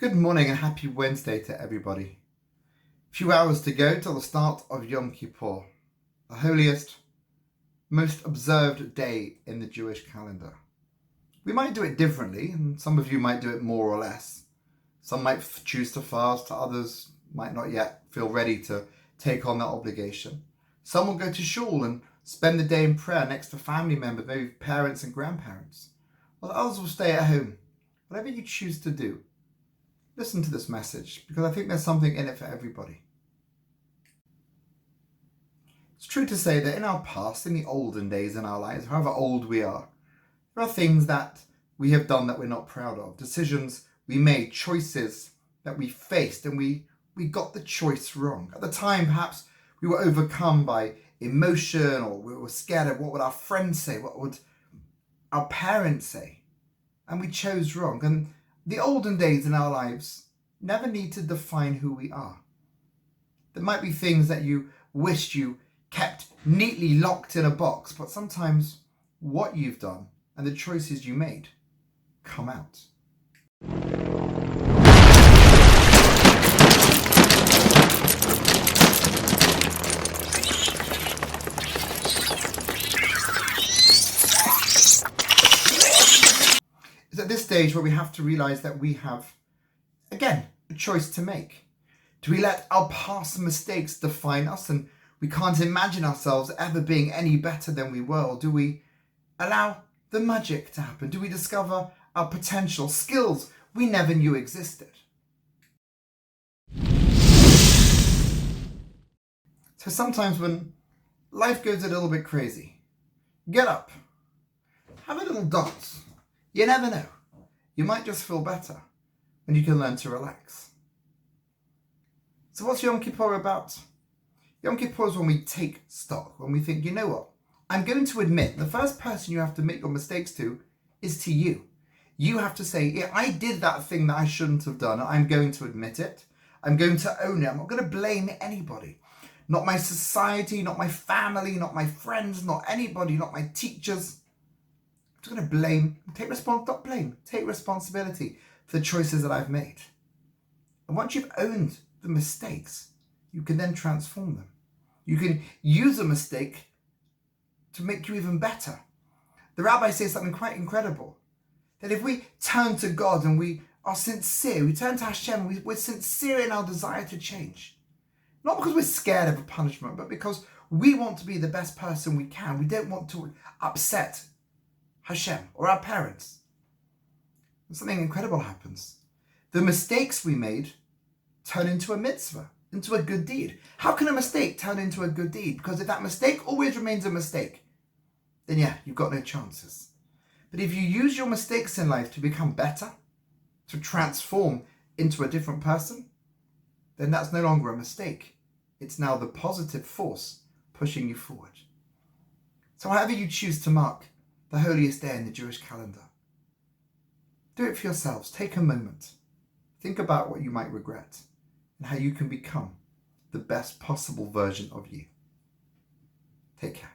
Good morning and happy Wednesday to everybody. A few hours to go till the start of Yom Kippur, the holiest, most observed day in the Jewish calendar. We might do it differently, and some of you might do it more or less. Some might choose to fast, others might not yet feel ready to take on that obligation. Some will go to shul and spend the day in prayer next to family members, maybe parents and grandparents. While others will stay at home. Whatever you choose to do, listen to this message, because I think there's something in it for everybody. It's true to say that in our past, in the olden days in our lives, however old we are, there are things that we have done that we're not proud of, decisions we made, choices that we faced, and we got the choice wrong. At the time, perhaps we were overcome by emotion, or we were scared of what would our friends say, what would our parents say, and we chose wrong. And the olden days in our lives never need to define who we are. There might be things that you wished you kept neatly locked in a box, but sometimes what you've done and the choices you made come out. It's at this stage where we have to realize that we have, again, a choice to make. Do we let our past mistakes define us and we can't imagine ourselves ever being any better than we were? Or do we allow the magic to happen? Do we discover our potential, skills we never knew existed? So sometimes when life goes a little bit crazy, get up, have a little dance. You never know. You might just feel better when you can learn to relax. So what's Yom Kippur about? Yom Kippur is when we take stock, when we think, you know what? I'm going to admit, the first person you have to admit your mistakes to is to you. You have to say, yeah, I did that thing that I shouldn't have done. I'm going to admit it. I'm going to own it. I'm not going to blame anybody. Not my society, not my family, not my friends, not anybody, not my teachers. I'm just going to take responsibility for the choices that I've made. And once you've owned the mistakes, you can then transform them. You can use a mistake to make you even better. The rabbi says something quite incredible, that if we turn to God and we are sincere, we turn to Hashem, we're sincere in our desire to change. Not because we're scared of a punishment, but because we want to be the best person we can. We don't want to upset Hashem or our parents. And something incredible happens. The mistakes we made turn into a mitzvah, into a good deed. How can a mistake turn into a good deed? Because if that mistake always remains a mistake, then yeah, you've got no chances. But if you use your mistakes in life to become better, to transform into a different person, then that's no longer a mistake. It's now the positive force pushing you forward. So however you choose to mark the holiest day in the Jewish calendar, do it for yourselves. Take a moment. Think about what you might regret and how you can become the best possible version of you. Take care.